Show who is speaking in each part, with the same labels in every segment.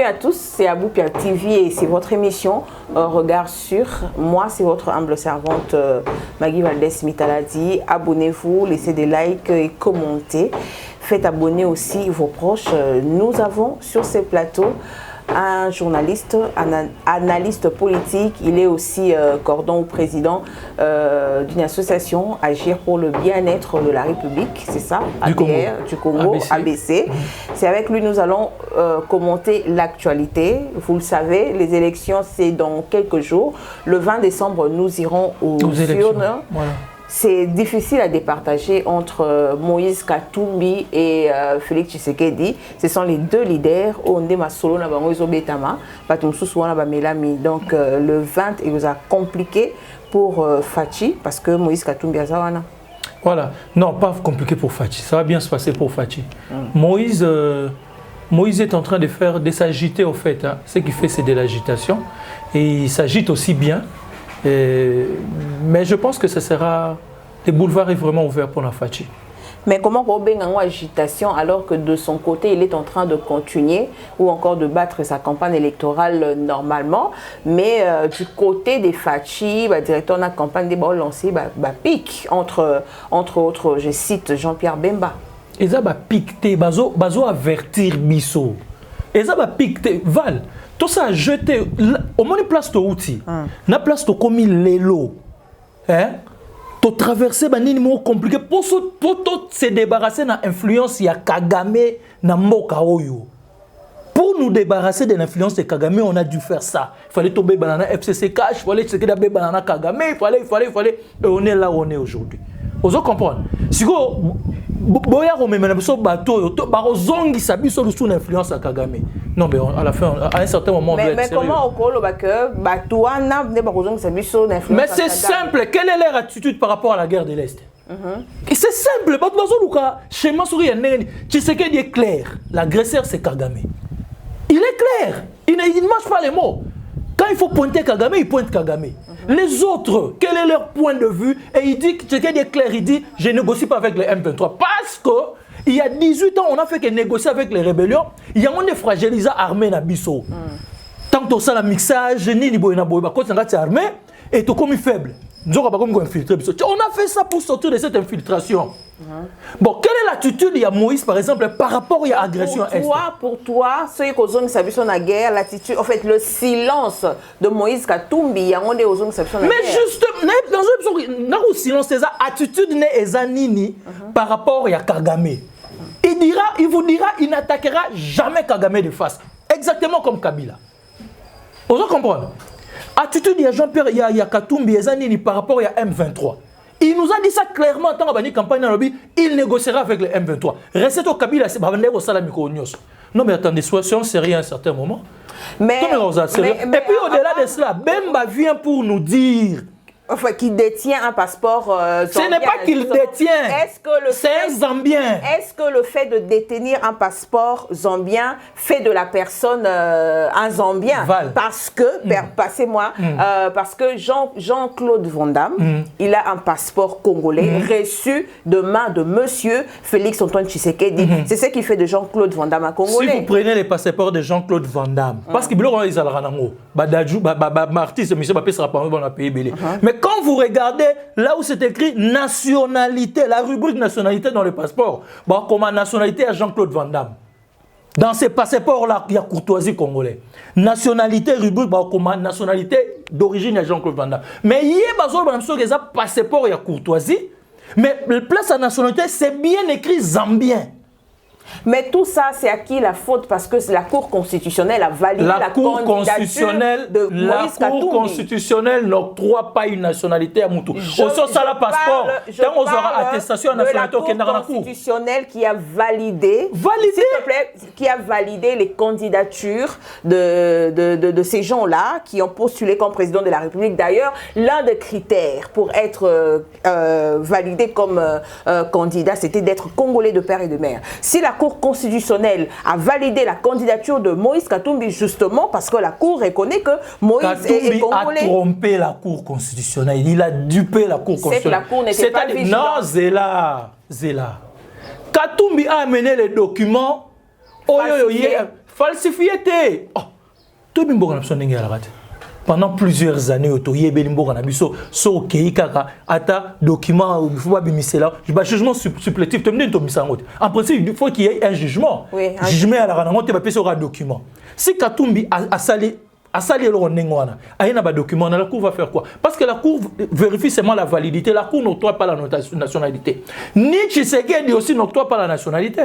Speaker 1: à tous, c'est Aboupia TV et c'est votre émission Regard sur. Moi, c'est votre humble servante Maggie Valdez-Mitaladi. Abonnez-vous, laissez des likes et commentez. Faites abonner aussi vos proches. Nous avons sur ces plateaux un journaliste, un analyste politique. Il est aussi cordon ou président d'une association Agir pour le bien-être de la République, c'est ça,
Speaker 2: du
Speaker 1: Congo, ABC. C'est avec lui nous allons commenter l'actualité. Vous le savez, les élections c'est dans quelques jours. Le 20 décembre, nous irons aux urnes. Voilà. C'est difficile à départager entre Moïse Katumbi et Félix Tshisekedi. Ce sont les deux leaders. Donc le 20, il vous a compliqué pour Fachi parce que Moïse Katumbi a Zawana.
Speaker 2: Voilà. Non, pas compliqué pour Fachi. Ça va bien se passer pour Fachi. Moïse est en train de s'agiter au fait. Hein. Ce qu'il fait, c'est de l'agitation. Et il s'agite aussi bien. Mais je pense que ce sera... Le boulevard est vraiment ouvert pour la Fachi.
Speaker 1: Mais comment Robin a une agitation alors que de son côté, il est en train de continuer ou encore de battre sa campagne électorale normalement. Mais du côté des Fachi, directeur de la campagne des balles lancées, pique entre autres, je cite Jean-Pierre Bemba.
Speaker 2: Et ça va piquer, bazo avertir Bisso. Et ça va piquer, Val. Tout ça a jeté, au moins une place de outil, une place de commis l'élo. Hein? To traverser banini mo compliqué pour se débarrasser de l'influence ya Kagame na mboka oyo. Pour nous débarrasser de l'influence de Kagame, on a dû faire ça. Il fallait tomber banana FCC cash, il fallait checker d'abord banana Kagame, il fallait et on est là où on est aujourd'hui. Vous comprenez? Si vous boya ko memena biso bateau to ba zongi sabiso sous l'influence à Kagame. Non mais à la fin à un certain moment
Speaker 1: mais comment okolo ba que bateau na ne ba zongi sabiso d'influence.
Speaker 2: Mais c'est simple, quelle est leur attitude par rapport à la guerre de l'Est? Et c'est simple, bateau luka schéma souri neni, tu sais qu'il est clair, l'agresseur c'est Kagame. Il est clair, il ne marche pas les mots. Quand il faut pointer Kagame, il pointe Kagame. Les autres, quel est leur point de vue? Et il dit, ce qui est clair, il dit, je ne négocie pas avec les M23. Parce que il y a 18 ans, on a fait que négocier avec les rébellions. Il y a un fragilisé armé na biso. Tant que ça, le mixage, ni ni boy na boy, quand on a armé, et tout comme faible. On a fait ça pour sortir de cette infiltration. Bon, quelle est l'attitude de Moïse, par exemple, par rapport à l'agression est?
Speaker 1: Pour toi, ceux qui ont sabiso na guerre, l'attitude, en fait, le silence de Moïse Katumbi, il y a un des gens qui sabiso na guerre.
Speaker 2: Mais justement, dans le silence, c'est l'attitude de Nini par rapport à Kagame. Il vous dira, il n'attaquera jamais Kagame de face. Exactement comme Kabila. Vous comprenez? Attitude de Jean-Pierre Katumbi par rapport à M23. Il nous a dit ça clairement en tant que campagne dans le lobby, il négociera avec les M23. Restez au Kabila, c'est pas au Salamiko. Non mais attendez, soyons sérieux à un certain moment. Et puis au-delà de cela, Bemba vient pour nous dire...
Speaker 1: Enfin, qui détient un passeport zambien.
Speaker 2: Ce n'est pas qu'il détient, c'est un Zambien.
Speaker 1: Est-ce que le fait de détenir un passeport zambien fait de la personne un Zambien? Parce que, passez-moi, parce que Jean-Claude Van Damme, il a un passeport congolais reçu de main de monsieur Félix Antoine Tshisekedi. C'est ce qui fait de Jean-Claude Van Damme un Congolais.
Speaker 2: Si vous prenez les passeports de Jean-Claude Van Damme, parce qu'il y a des artistes, mais quand vous regardez là où c'est écrit nationalité, la rubrique nationalité dans le passeport, comme nationalité à Jean-Claude Van Damme. Dans ces passeports-là, il y a courtoisie congolais. Nationalité, rubrique, comme nationalité d'origine à Jean-Claude Van Damme. Mais il y a un passeport, il y a courtoisie, mais place à nationalité, c'est bien écrit Zambien.
Speaker 1: Mais tout ça, c'est à qui la faute? Parce que la Cour constitutionnelle a validé la candidature de Moïse Katumbi. La Cour
Speaker 2: constitutionnelle n'octroie pas une nationalité à Moutou. Au sens ça, le passeport, quand on aura attestation à nationalité,
Speaker 1: de la Cour constitutionnelle qui a validé, s'il te plaît, qui a validé les candidatures de ces gens-là qui ont postulé comme président de la République. D'ailleurs, l'un des critères pour être validé comme candidat, c'était d'être congolais de père et de mère. Si la Cour constitutionnelle a validé la candidature de Moïse Katumbi justement parce que la Cour reconnaît que Moïse est congolais.
Speaker 2: A trompé la Cour constitutionnelle, il a dupé la Cour constitutionnelle.
Speaker 1: C'est que la Cour n'était pas vigilante.
Speaker 2: Non, Zéla. Katumbi a amené les documents falsifié. Tout le monde a pendant plusieurs années, il y a des documents, jugement supplétif. En principe, il faut qu'il y ait un jugement.
Speaker 1: Oui, un
Speaker 2: jugement à la document. Si Katumbi a salé le document, la Cour va faire quoi? Parce que la Cour vérifie seulement la validité. La Cour n'octroie pas la nationalité. Ni Tshisekedi aussi n'octroie pas la nationalité.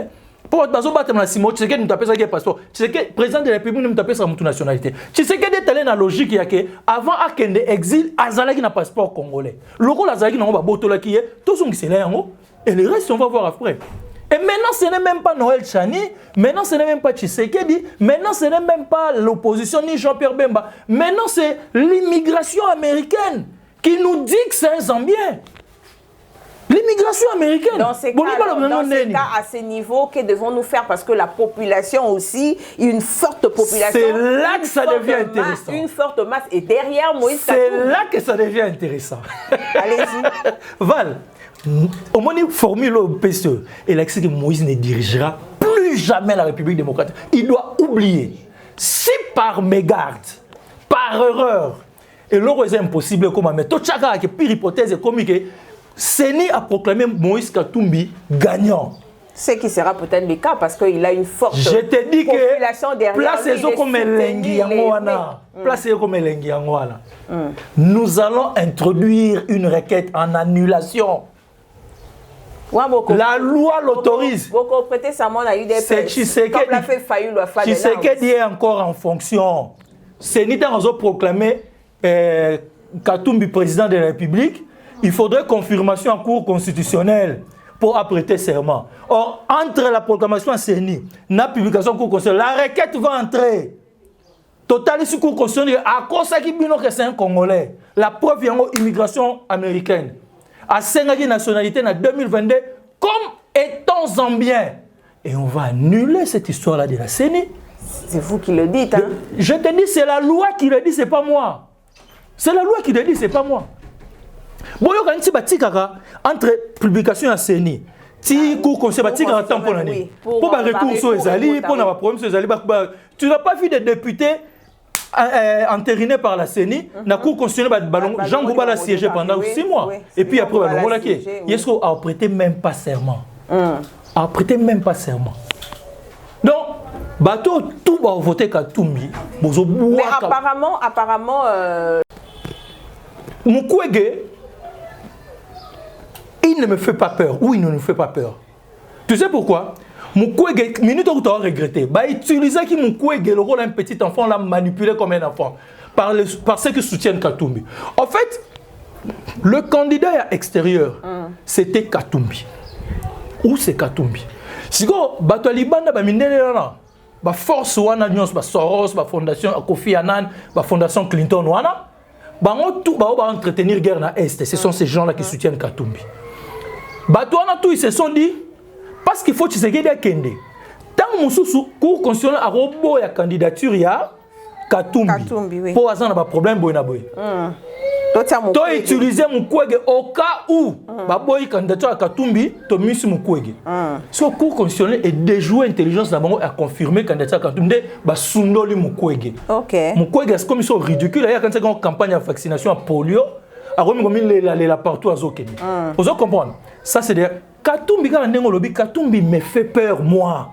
Speaker 2: Pour battre la Simo, Tshisekedi nous appelle ça passeport. Tshisekedi, président de la République, nous appelle ça notre nationalité. Tshisekedi est allé dans la logique avant Akende exil, Azalaki n'a passeport congolais. Le rôle Azalaki n'a pas botola qui est, tous sont qui c'est là et le reste on va voir après. Et maintenant, ce n'est même pas Noël Chani, maintenant, ce n'est même pas Tshisekedi, maintenant, ce n'est même pas l'opposition ni Jean-Pierre Bemba. Maintenant, c'est l'immigration américaine qui nous dit que c'est un Zambien. L'immigration américaine.
Speaker 1: Dans ces cas, à ce niveau, que devons-nous faire? Parce que la population aussi, une forte population.
Speaker 2: C'est là que ça devient intéressant.
Speaker 1: Une forte masse. Et derrière Moïse
Speaker 2: c'est là que ça devient intéressant.
Speaker 1: Allez-y.
Speaker 2: Val. Au moins, une formule au PCE. Et là, c'est que Moïse ne dirigera plus jamais la République démocratique. Il doit oublier. Si par mégarde, par erreur, et l'euro est impossible, comme mais tout chacun qui pire hypothèse comique, Seni a proclamé Moïse Katumbi gagnant.
Speaker 1: Ce qui sera peut-être le cas parce qu'il a une forte
Speaker 2: population
Speaker 1: derrière lui.
Speaker 2: Place comme Elengi Yangoana. Place comme Elengi Yangoana. Nous allons introduire une requête en annulation. La loi l'autorise. C'est Tshisekedi est encore en fonction. Seni a proclamé Katumbi président de la République. Il faudrait confirmation en cour constitutionnelle pour apprêter serment. Or, entre la proclamation à Seni, la publication en cour constitutionnelle, la requête va entrer. Total, sur cour constitutionnelle, à cause que c'est un Congolais. La preuve, il y a une immigration américaine. À 5 nationalité en 2022, comme étant Zambien. Et on va annuler cette histoire-là de la Seni.
Speaker 1: C'est vous qui le dites, hein?
Speaker 2: Je te dis, c'est la loi qui le dit, c'est pas moi. C'est la loi qui le dit, c'est pas moi. Bon, il y a un petit entre publication et Seni. Si cours conseil batika temps pour l'année. Pour recours sur les alliés, pour avoir problème sur les alliés. Tu n'as pas vu des députés entérinés par la Seni. Na cour constitutionnelle Jean Gouba l'a siégé pendant 6 mois. Et puis après on l'a qui. Yesko a prêté même pas serment. A prêté même pas serment. Donc bateau tout va voter Katumbi.
Speaker 1: Mais apparemment
Speaker 2: Mukwege, il ne me fait pas peur. Ou il ne nous fait pas peur. Tu sais pourquoi? Mukwege, minute où tu as regretté, utiliser qui Mukwege, le rôle d'un petit enfant, l'a manipulé comme un enfant. Par ceux qui soutiennent Katumbi. En fait, le candidat extérieur, c'était Katumbi. Où c'est Katumbi? Si vous avez Libanda, force wana Soros, Fondation Kofi Annan, Fondation Clinton wana. Tout va entretenir guerre dans l'Est. Ce sont ces gens-là qui soutiennent Katumbi. Ils se sont dit, parce qu'il faut que Tshisekedi Kende. Tant que cour constitutionnelle a robot la candidature, il y a Katumbi. Pour avoir un problème, tu as utilisé Mukwege au cas où la candidature à Katumbi, tu as mis Mukwege. Si la cour constitutionnelle est déjouée l'intelligence d'abord a confirmé la candidature à Katumbi, Sundoli Mukwege. Mukwege, c'est comme ils sont ridicules. Il y a quand une campagne de vaccination à polio, à partout à Zokeni. Vous comprenez? Ça, c'est dire Katumbi, Katumbi me fait peur, moi.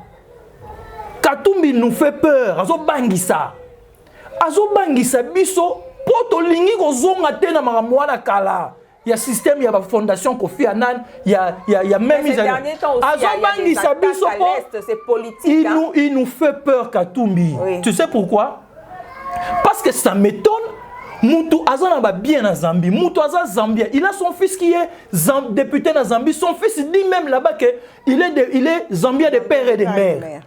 Speaker 2: Katumbi nous fait peur. Azo Bangisa. Biso. Poto lingi kozonga te na makamwana kala. Il y a système, il y a la fondation Kofi Annan, il y a même
Speaker 1: ces derniers temps aussi, il y a des attaques à l'Est, c'est politique.
Speaker 2: Il nous fait peur Katumbi. Oui. Tu sais pourquoi? Parce que ça m'étonne. Moutou Azana va bien en Zambie. Moutou Azana Zambien. Il a son fils qui est député en Zambie. Son fils dit même là-bas qu'il est Zambien de père et de mère.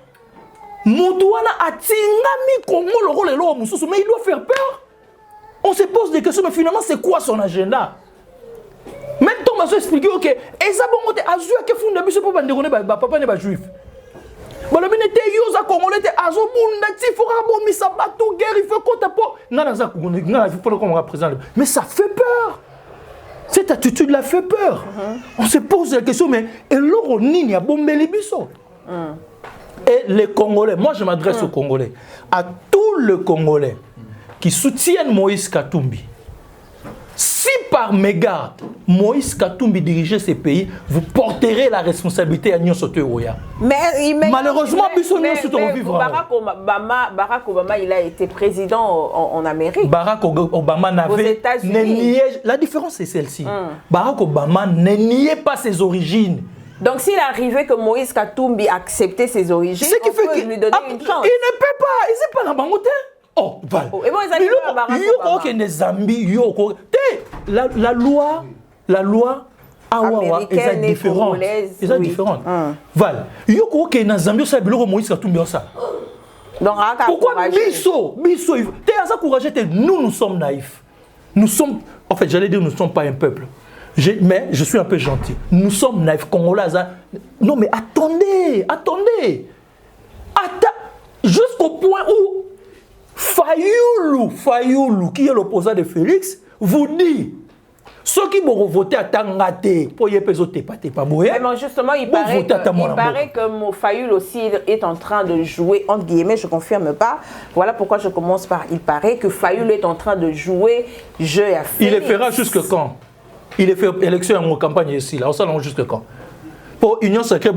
Speaker 2: Moutou a tingami Congo le rôle mais il doit faire peur. On se pose des questions, mais finalement, c'est quoi son agenda? Même Thomas a expliqué, ok, et ça, bon, Azu a fait un début, c'est pas que papa n'est pas juif. Mais le ministre Yosa Congolais, Azu Bunda, il faut raboter sa bateau, guerre, il faut qu'on tape. Non, mais ça fait peur. Cette attitude-là fait peur. On se pose la question, mais et l'or, il y a bombé les bisous. Et les Congolais, moi je m'adresse aux Congolais, à tous les Congolais qui soutiennent Moïse Katumbi. Si par mégarde, Moïse Katumbi dirigeait ces pays, vous porterez la responsabilité à Nyon Soto Oya. Malheureusement,
Speaker 1: Barack Obama, il a été président en Amérique.
Speaker 2: Barack Obama n'avait nié. La différence c'est celle-ci. Barack Obama ne niait pas ses origines.
Speaker 1: Donc s'il arrivait que Moïse Katumbi acceptait ses origines,
Speaker 2: on peut
Speaker 1: lui donner une chance.
Speaker 2: Il ne peut pas. Il n'est pas dans Bangote. Oh, voilà.
Speaker 1: Et bon,
Speaker 2: la loi Awawa est différente. C'est différent. Voilà. Yoko ke na Zambie ça biloko Moïse Katumbi ça.
Speaker 1: Donc
Speaker 2: pourquoi biso t'es à ça courageux, nous sommes naïfs. Nous sommes, en fait, j'allais dire nous ne sommes pas un peuple. Mais je suis un peu gentil. Nous sommes naïfs Congolais. Non mais attendez. Jusqu'au point où Fayoulou, qui est l'opposant de Félix, vous dit ceux qui vont voter à Tangate pour y peser pas boyer.
Speaker 1: Mais justement, il paraît que Fayoulou aussi est en train de jouer, entre guillemets, je ne confirme pas. Voilà pourquoi je commence par il paraît que Fayoulou est en train de jouer jeu à Félix.
Speaker 2: Il le fera jusque quand? Il est fait élection en campagne ici, là, on s'en jusque quand? Pour Union Sacrée,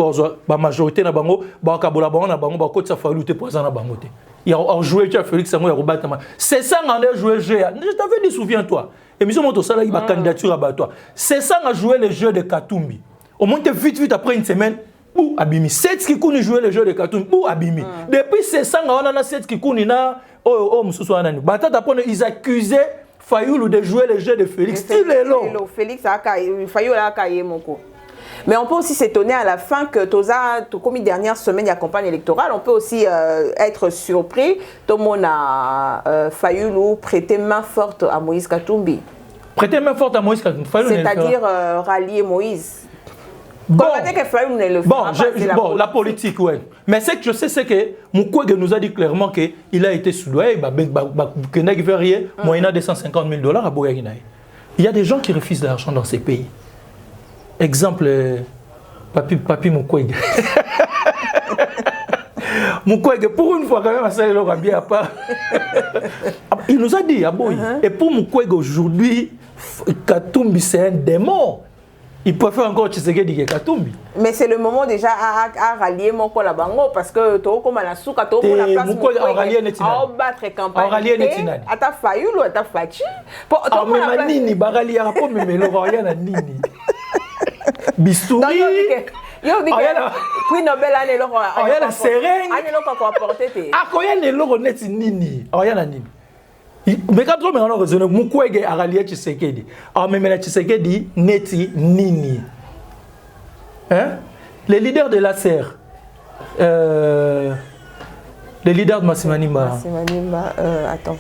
Speaker 2: la majorité na bango, Kabola bango na bango, côté sa Fayoulou te poison na bango te. Il a joué tu as Félix Sango, il a rebattu. C'est ça qu'on a joué jeu. Je t'avais dit, souviens-toi. Et M. Motosala, il a candidature à toi. C'est ça qu'on a joué le jeu de Katumbi. Au moins, vite après une semaine, ou Abimi. C'est ce qui connaît jouer le jeu de Katumbi, ou Abimi. Depuis c'est ça qu'on a 7 qui connaît na, ils accusaient Fayoulou de jouer le jeu de Félix.
Speaker 1: Félix a Fayoulou a caillé mon coup. Mais on peut aussi s'étonner à la fin que comme une dernière semaine, il y a campagne électorale, on peut aussi être surpris. Tout le monde a Fayoulou prêter main forte à Moïse Katumbi.
Speaker 2: Prêter main forte à Moïse Katumbi.
Speaker 1: C'est-à-dire rallier Moïse.
Speaker 2: Bon,
Speaker 1: la
Speaker 2: politique, oui. Mais ce que je sais, c'est que Mukwege nous a dit clairement qu'il a été soudoyé, moyennant $250 000 à Boyaginaï. Il y a des gens qui refusent l'argent dans ces pays. Exemple, Papi Mukwege. Mukwege, pour une fois, quand même, bien à part. Il nous a dit, et pour Mukwege aujourd'hui, Katumbi, c'est un démon. Il peut faire encore Tshisekedi que Katumbi.
Speaker 1: Mais c'est le moment déjà à rallier mon la bango parce que tu comme la souka, tu comme la place
Speaker 2: Mukwege à rallier Netinani.
Speaker 1: À battre campagne.
Speaker 2: À rallier Netinani.
Speaker 1: À ta Fayoulou, à ta Fachi.
Speaker 2: À même Nini, barali à rapport mais le royal à Nini. Bistouri.
Speaker 1: Puis Nobel a l'euro.
Speaker 2: Il y a la seringue.
Speaker 1: A l'euro qu'on apporter.
Speaker 2: Ah, quand il y a l'euro net Nini. Il y a la Nini. Mais quand on a raisonné, Mukwege a rallié Tshisekedi. Ah, mais la Tshisekedi neti Nini. Hein? Les leaders de la SER, les leaders de Massimanimba.
Speaker 1: Massimanimba, attends.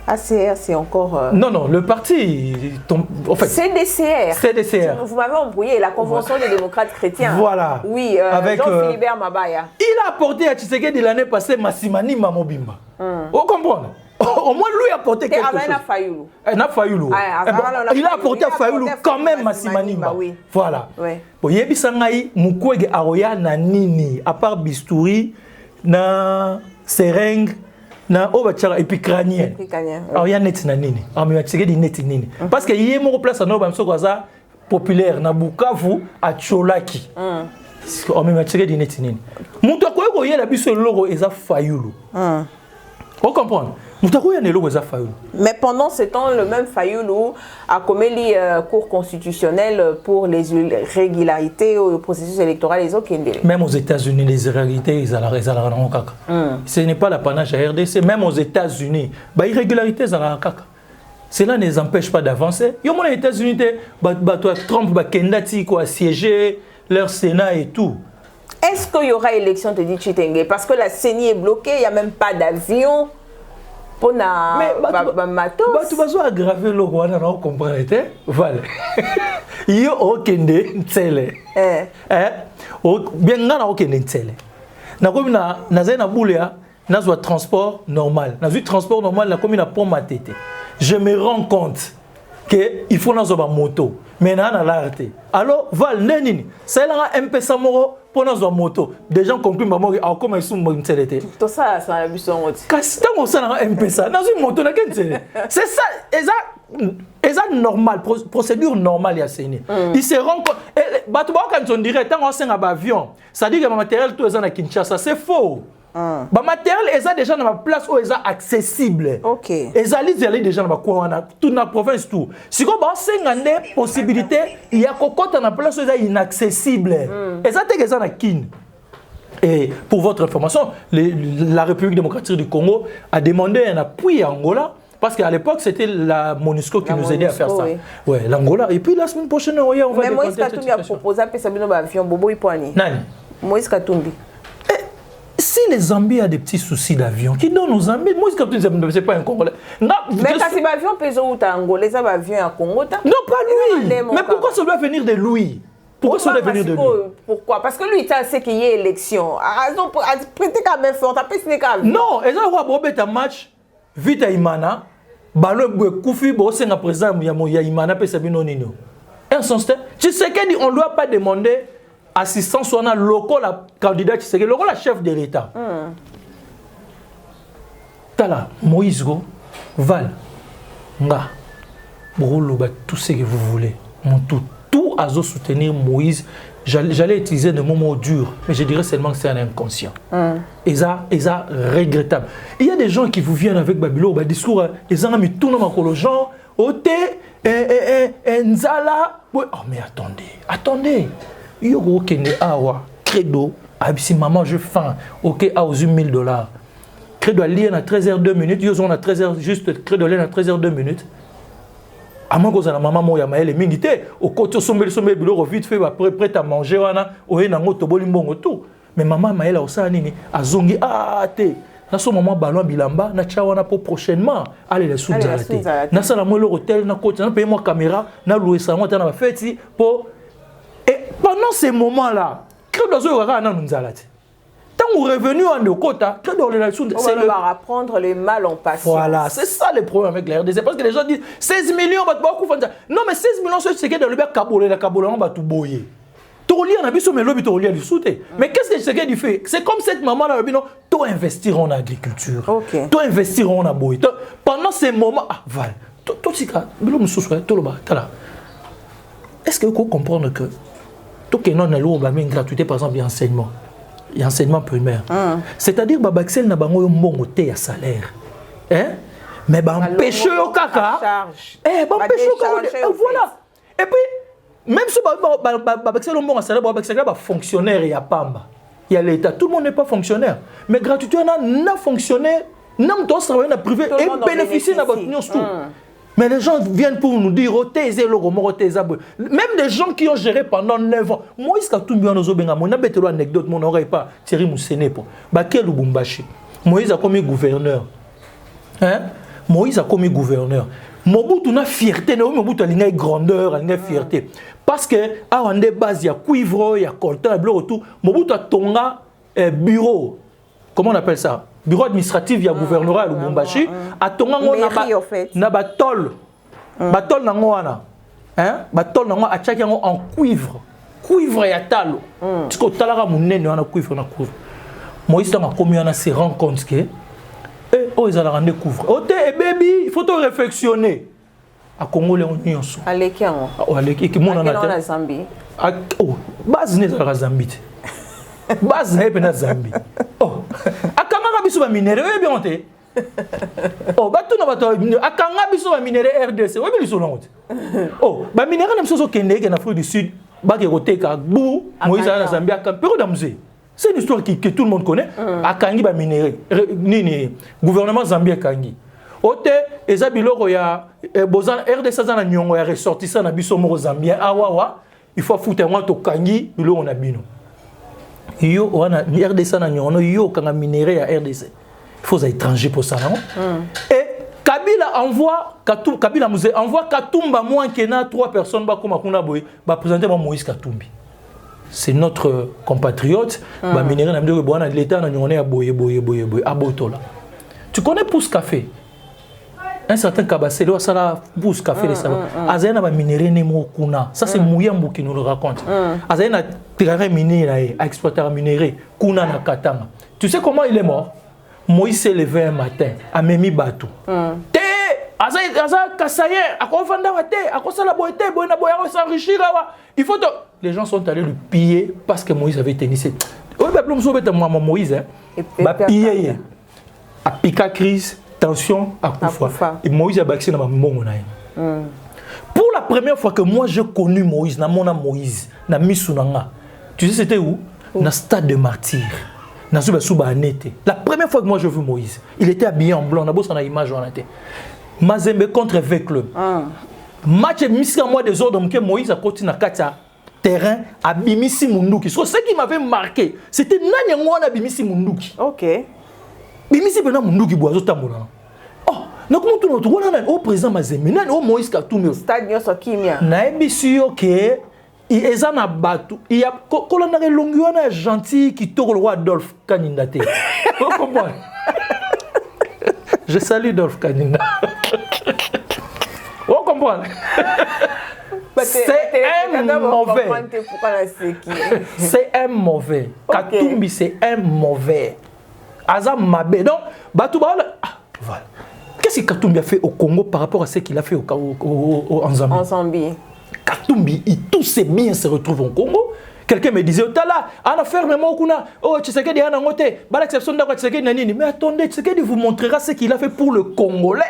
Speaker 1: ACR, c'est encore...
Speaker 2: Non, le parti... En fait, CDCR.
Speaker 1: Vous m'avez embrouillé, la Convention des démocrates chrétiens.
Speaker 2: Voilà.
Speaker 1: Oui, avec Jean-Philibert Mabaya.
Speaker 2: Il a apporté à Tshisekedi l'année passée Massimanimba Mobimba. Vous comprenez? Au moins, lui a apporté quelque chose. Il a apporté à Fayoulou quand même Massimanimba. Voilà. Bon, Yebisangaï, Mukwege Aroya na Nini, à part Bistouri, na Seringue, na Obachara et puis Crânien. Alors il y a net na Nini. Alors mais tu sais que net Nini. Parce que y a mon place à Nobam Sokoza populaire na Bukavu à Tcholaki. Alors mais tu sais que net Nini. Muto ko y a la biso logo eza Fayoulou. On comprend.
Speaker 1: Mais pendant ce temps, le même Fayoulou a commis les cours constitutionnels pour les irrégularités au processus électoral.
Speaker 2: Même aux États-Unis, les irrégularités, ce n'est pas l'apanage à RDC. Même aux États-Unis, les irrégularités, cela ne les empêche pas d'avancer. Il y a aux États-Unis, Trump a siégé leur Sénat et tout.
Speaker 1: Est-ce qu'il y aura élection, te dit Chitenge? Parce que la CENI est bloquée, il n'y a même pas d'avion. Pour matos.
Speaker 2: Tu vas aggraver le roi, on comprend. Voilà. Il y a aucun ntele. Bien, il y a aucun ntele. Nous avons transport normal. Nous avons transport normal, la commune a pomme à tête. Je me rends compte qu'il faut une moto. mais na l'arrêté. Alors Val nenini, c'est là un MP Samoro pour nos moto. Des gens concluent maman comme ils sont montés.
Speaker 1: Tout ça la buisson.
Speaker 2: Quand on s'en a MP ça dans une moto na c'est ça exact normal procédure normale ya séné. Ils se rendent compte quand on dirait tant on s'en avion, ça dit que le matériel tout est en Kinshasa, c'est faux. Le matériel est déjà dans la place où est accessible.
Speaker 1: OK.
Speaker 2: Ils déjà dans toute la province tout. Si on a une possibilité, il y a dans la place où est inaccessible. Et ça c'est dans Kin. Et pour votre information, la République démocratique du Congo a demandé un appui à Angola. Parce qu'à l'époque, c'était la MONUSCO qui nous aidait à faire ça. Oui, ouais, l'Angola. Et puis la semaine prochaine, on va...
Speaker 1: Mais Moïse Katumbi a proposé à Sabino Bavion, Bobo Ipoani.
Speaker 2: Nani?
Speaker 1: Moïse Katumbi.
Speaker 2: Si les Zambiens ont des petits soucis d'avion, qui donnent aux Zambiens? Moïse Katumbi, c'est pas un Congolais.
Speaker 1: Mais quand c'est Bavion, Pézo ou Angolais, ça va venir à Congo.
Speaker 2: Non, pas lui. Mais pourquoi ça doit venir de lui? Pourquoi ça doit venir de lui?
Speaker 1: Pourquoi? Parce que lui, il sait qu'il y a élection. Prêtez quand même fort, t'as pas
Speaker 2: non, et ça va un match vite à Imana. Balo Koufi Bosenga président ya Imana pe Sabino Nino. Un sens tu sais qu'on ne doit pas demander assistance ou un local la candidat tu sais que local la chef de l'État. Tala Moïse Go Val nga Brolo tout ce que vous voulez. Tout à soutenir Moïse. J'allais utiliser des mots durs, mais je dirais seulement que c'est un inconscient. Et ça, regrettable. Il y a des gens qui vous viennent avec Babylone, des discours, ils ont mis tout le monde aux gens, Ote, Nzala. Oh, mais attendez. Il y a un awa, credo, si maman je faim, ok, à 1000 $. Credo à lire à 13h02, ils ont à 13h, juste credo à lire à 13h02. À moins que la maman moya maël mingité au côté sommet bureau vite fait prêt à manger wana o na ngoto bolimbongo tout mais maman maël au ça nini azongi te na so maman ballon bilamba na cha wana pour prochainement aller les sous zalate na ça na moi l'hôtel na côté na payer moi caméra na louer ça moi na ba fête pour et pendant ces moments là que dans zo ra na nzalate tant revenu en de quota, que dans les sous
Speaker 1: c'est le apprendre les mal en passant.
Speaker 2: Voilà, c'est ça le problème avec la RDC parce que les gens disent 16 millions va beaucoup faire. Non mais 16 millions c'est que dans le ber Kaboulé la Kaboulé on va tout boyer. Toli on a vu sur mes lobby Toli du souté. Mais qu'est-ce que c'est qu'il fait? C'est comme cette maman là non, toi investir en agriculture.
Speaker 1: OK.
Speaker 2: Toi investir en aboyer. Pendant ces moments Val, toi sika, bilo mususu to lo ba tala. Est-ce que vous comprenez que tout que non allo ba une gratuité par exemple d'enseignement. Et enseignement primaire. C'est-à-dire que Baxel n'a pas un bon salaire. Mais empêcher au caca. Voilà. Et puis, même si Baxel a un bon salaire, Baxel est fonctionnaire et à Pamba. Il y a l'État. Tout le monde n'est pas fonctionnaire. Mais gratuité, on a fonctionnaire, on a travaillé dans le privé et bénéficier de notre tout. Mais les gens viennent pour nous dire même des gens qui ont géré pendant 9 ans. Moïse Katumbi a une anecdote, mon n'aurait pas Thierry Moussene. Bakel Lubumbashi. Moïse a commis gouverneur. Moïse a commis gouverneur. Mobutu a fierté, Mobutu a une grandeur, une fierté. Parce que à un des bases, il y a cuivre, il y a coltan, il y a tout. Mobutu a tonga bureau. Comment on appelle ça? Bureau administratif, il y a gouvernorat à Lubumbashi. À Tonga, on a batol. Batol nangoana. Batol nangoana a tchaki en cuivre. Cuivre et à talo. Tu sais que talara mounene on a cuivre na cuivre. Moïse a commis on a se rend compte que oh ils allaient rendre couvre. Oh t'es baby, il faut te réflexionner. À Congo les on y en sont.
Speaker 1: Aleki en.
Speaker 2: Oh aleki qui mon
Speaker 1: en Zambie.
Speaker 2: Oh base n'est pas Zambie. Base n'est pas Zambie. Oh. Biso ba minéraux bien monté. Oh, ba tout na bato akanga biso ba minéraux RDC. Oui biso longote. Oh, ba minéraux na biso kende na Afrique du Sud, ba ke koteka bou, Moïse na Zambie ka pero damze. C'est une histoire que tout le monde connaît. Akangi ba minéraux. Nini gouvernement Zambie akangi. Ote eza biloko ya bozan RDC za na nyongo ya ressortissant na biso mo Zambien awawa, il faut foutre moi to kangi biloko na bino. Yo wana RDC na nyono yo kanga minéraux à RDC. Il faut des étrangers pour ça non. Et Kabila envoie Katumba moins que na 3 personnes ba comme kuna boy ba présenter Moïse Katumbi. C'est notre compatriote ba minéraux na mdoko bwana l'état na nyone ya boye abotola. Tu connais Pousse Café? un certain Kabasele, ça la bouse café les savants. Azena va minérer nemo kuna. Ça c'est Mouyambo qui nous le raconte. Azena terrain miné à exploiter à minérer kuna na Katanga. Tu sais comment il est mort? Moïse s'est levé un matin à Memi Batou. Té Aza Kassaye, à quoi vendre wa té, à quoi ça la boité, boina boya s'enrichir wa. Il faut les gens sont allés le piller parce que Moïse avait tenu ses. Oui, bah plus Moïse bah piller. À Pika crise, tension, à Koufa. Et Moïse a baxé dans ma Pour la première fois que moi j'ai connu Moïse, na mona Moïse, na Misunanga. Tu sais c'était où? Dans le stade de martyr. Dans la première fois que moi j'ai vu Moïse, il était habillé en blanc, on a beau son image en été. Mazembe contre V-Club. Match mis à moi des ordres que Moïse a continué à Katia terrain à Bimisi Munduki. Ce qui m'avait marqué, c'était Nanya Mwana Bimisi Munduki.
Speaker 1: OK.
Speaker 2: Bimisi Bena Munduki Boazo Tambola. Oh, na comment tout notre wana au président Mazembe, nan au Moïse Katumio.
Speaker 1: Stade Nyoso Kimia.
Speaker 2: Na ebisu OK. Il y a Batu. Il y a un longueur gentil qui tourne le roi Adolphe Kanindate. Je salue Adolphe Kaninda. Vous comprenez? C'est un mauvais. C'est un mauvais. Katumbi, c'est un mauvais. Azam Mabé. Donc, Batu, voilà. Qu'est-ce que Katumbi a fait au Congo par rapport à ce qu'il a fait en Zambie?
Speaker 1: En Zambie.
Speaker 2: Katumbi, tous ces biens se retrouvent au Congo. Quelqu'un me disait, Tala, on a fermement kuna, oh, Tshisekedi a nangote, bah l'exception d'accord Tshisekedi nanini. Mais attendez, Tshisekedi vous montrera ce qu'il a fait pour le Congolais.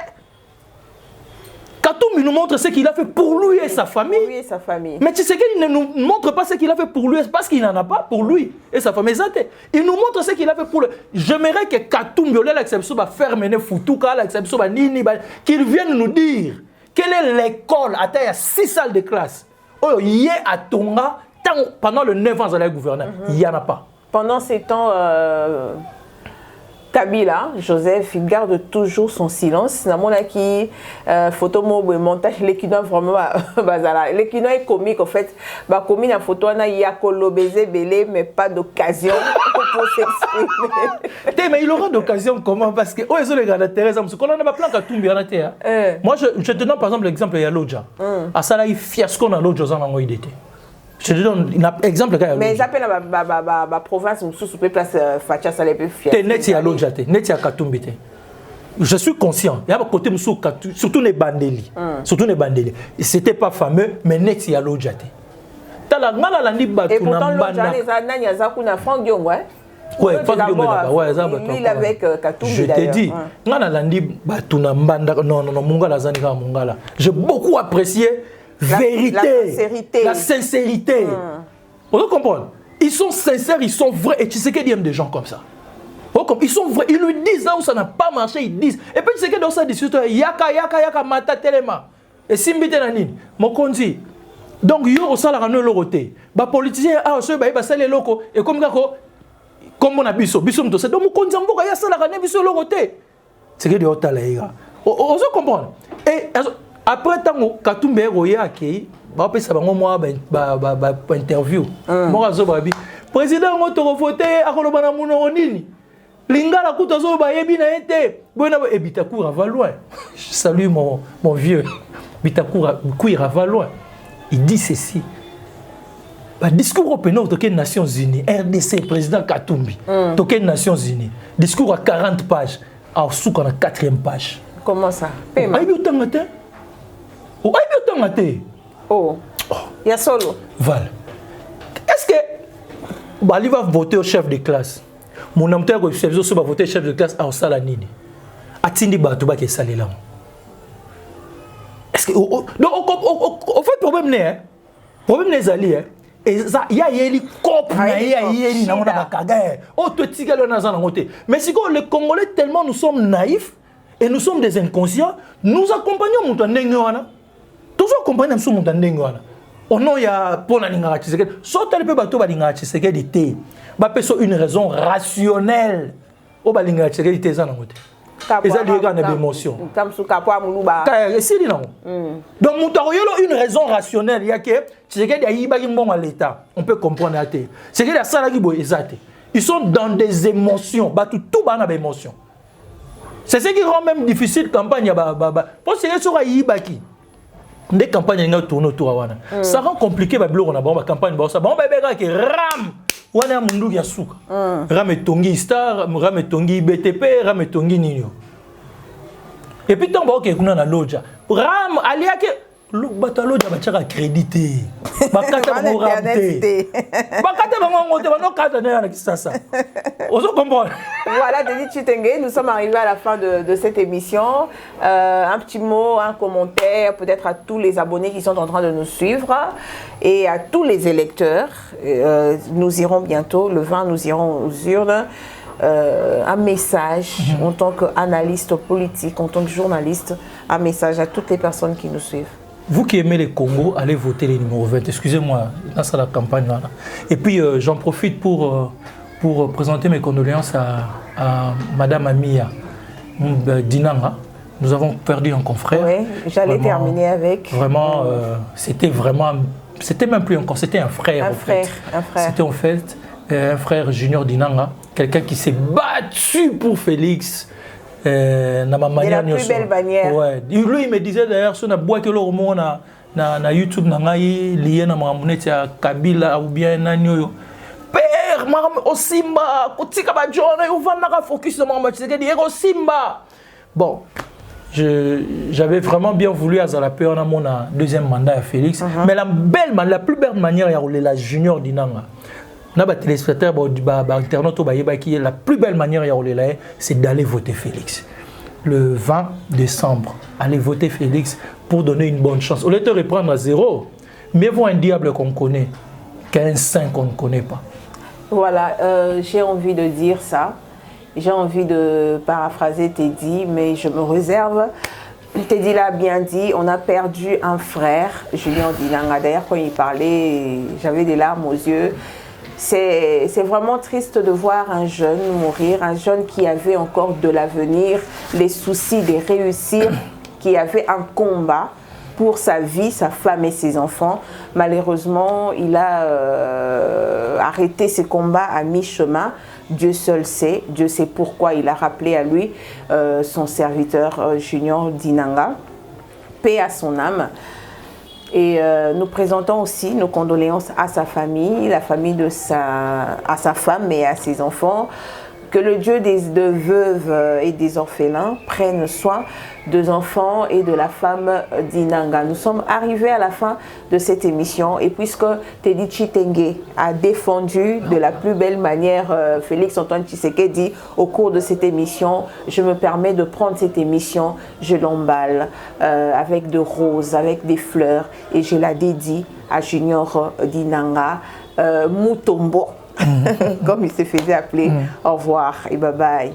Speaker 2: Katumbi nous montre ce qu'il a fait pour lui et sa famille.
Speaker 1: Pour lui et sa famille.
Speaker 2: Mais Tshisekedi ne nous montre pas ce qu'il a fait pour lui parce qu'il n'en a pas pour lui et sa famille. Il nous montre ce qu'il a fait pour lui. J'aimerais que Katumbi, l'exception, va faire mener Futuka, l'exception, qu'il vienne nous dire. Quelle est l'école? Attends, il y a 6 salles de classe. Oh, il y a à Tonga, pendant le 9 ans, vous allez gouverner. Il n'y en a pas.
Speaker 1: Pendant ces temps, Kabila, Joseph, il garde toujours son silence. Dans mon qui photo montage, l'équinois vraiment bazala. L'équinois est comique en fait. Bah comme la photo on a il y a colobésé belé mais pas d'occasion pour s'exprimer.
Speaker 2: Mais il aura d'occasion comment? Parce que oh ils ont les gars d'intérêt parce qu'on en a pas plein qu'à tomber en terre. Moi je te donne par exemple l'exemple il y a Lodja. À ça là il fiasco dans Lodja dans l'angoïdité. Je te donne un exemple.
Speaker 1: Mais j'appelle la province où sous place Fatia ça les peut fier.
Speaker 2: T'es net à Lodja, net à Katumbi. Je suis conscient. Il y a un côté surtout les bandeli. Surtout les bandeli. C'était pas fameux, mais net à Lodja.
Speaker 1: Et pourtant Lodja les années à Zakuna Franck Diong, ouais.
Speaker 2: Ouais,
Speaker 1: il avec Katumbi.
Speaker 2: Je t'ai dit, non, j'ai beaucoup apprécié la sincérité. Vous comprenez? Ils sont sincères, ils sont vrais. Et tu sais qu'ils aiment des gens comme ça. Ils sont vrais. Ils lui disent là où ça n'a pas marché, ils disent. Et puis tu sais que dans ça discute, yaka mata telema. Et simbite nanine. Mokonzi. Donc yo au salaire no loroté. Ba politicien ah ce ba sale loko et comme on a biso mto c'est donc mokonzi mboka ya salaire ne biso loroté. C'est que de otala yiga. On se comprend. Et après tant Katumbi roya akei ba pesa bango moi ba interview. Moi zo ba bi président ngoto voté akoloba na muno nini. Lingala kuta zo ba yebi na été. Bona e Bitakour à Valois. Je salue mon vieux Bitakour Kouira Valois. Il dit ceci. Le discours européen des Nations Unies, RDC, président Katumbi, des Nations Unies, discours à 40 pages, en sous à la 4e page.
Speaker 1: Comment ça? Oh, il y a solo.
Speaker 2: Voilà. Est-ce que Bali va voter au chef de classe? Mon ami va voter au chef de classe à Salanini. Atindi Batouba qui est salé là. Est-ce que donc au fait problème n'est problème les alliés et ça il y a hélicoptère il y a na mona bakaga oh to tigalo na za na ngote mais si les Congolais tellement nous sommes naïfs et nous sommes des inconscients nous accompagnons mon ndenge wana toujours accompagner mon ndenge wana on non ya pona linga Tshisekedi sauter le peu bateau ba linga Tshisekedi té ba peso une raison rationnelle o ba linga Tshisekedi té za na ngote. Et ça, il y a des émotions. Donc, une raison rationnelle, il y a que c'est que l'État. On peut comprendre. C'est que ils sont dans des émotions. Tout le monde a des émotions. C'est ce qui rend même difficile la campagne. Parce que c'est sur Aïbaki. Des campagnes qui tournent autour de ça rend compliqué la campagne. Ram! Wana mundu ya suka. Ram etongi Star, Ram etongi BTP, Ram etongi Nino. Et puis tant que kuna na loja. Ram aliake bata loja bachaka crédité. Bakata bango ramté. Bakata bango ngote bano kata na kisasa. Ozo comprendre.
Speaker 1: Voilà, Teddy Chitenge, nous sommes arrivés à la fin de cette émission. Un petit mot, un commentaire, peut-être à tous les abonnés qui sont en train de nous suivre et à tous les électeurs. Nous irons bientôt, le 20, nous irons aux urnes. Un message en tant qu'analyste politique, en tant que journaliste, un message à toutes les personnes qui nous suivent.
Speaker 2: Vous qui aimez les Congo, allez voter les numéros 20. Excusez-moi, là c'est la campagne là. Et puis j'en profite pour présenter mes condoléances à Madame Amia Dinanga. Nous avons perdu un confrère.
Speaker 1: Oui, j'allais terminer avec.
Speaker 2: Vraiment, c'était même plus un confrère, c'était un frère.
Speaker 1: Un frère.
Speaker 2: C'était en fait un frère Junior Dinanga, quelqu'un qui s'est battu pour Félix. De la plus belle manière. Ouais. Lui, il me disait d'ailleurs, si on a boit que l'on na YouTube, na lié na mamuneti à Kabila ou bien na Nyoyo. Père, au Simba, kotika ba jona, on va na focus sur maman, c'est dire au Simba. Bon, j'avais vraiment bien voulu à Zalapé, on a mon deuxième mandat à Félix, mais la plus belle manière, il y a la Junior Dinanga. Na ba téléspectateur ba internaute ba yeba qui est la plus belle manière ya olela c'est d'aller voter Félix. Le 20 décembre, allez voter Félix pour donner une bonne chance. Au lieu de reprendre à 0, mieux vaut un diable qu'on connaît qu'un saint qu'on ne connaît pas.
Speaker 1: Voilà, j'ai envie de dire ça. J'ai envie de paraphraser Teddy, mais je me réserve. Teddy l'a bien dit, on a perdu un frère, Julien Dinanga. D'ailleurs, quand il parlait, j'avais des larmes aux yeux. C'est vraiment triste de voir un jeune mourir, un jeune qui avait encore de l'avenir, les soucis de réussir, qui avait un combat pour sa vie, sa femme et ses enfants. Malheureusement, il a arrêté ses combats à mi-chemin. Dieu seul sait, Dieu sait pourquoi il a rappelé à lui son serviteur Junior Dinanga. Paix à son âme. Et nous présentons aussi nos condoléances à sa famille, la famille à sa femme et à ses enfants. Que le Dieu de veuves et des orphelins prenne soin des enfants et de la femme d'Inanga. Nous sommes arrivés à la fin de cette émission et puisque Teddy Chitenge a défendu de la plus belle manière Félix Antoine Tshisekedi au cours de cette émission, je me permets de prendre cette émission, je l'emballe avec de roses, avec des fleurs et je la dédie à Junior Dinanga Mutombo. Comme il se faisait appeler. Au revoir et bye bye.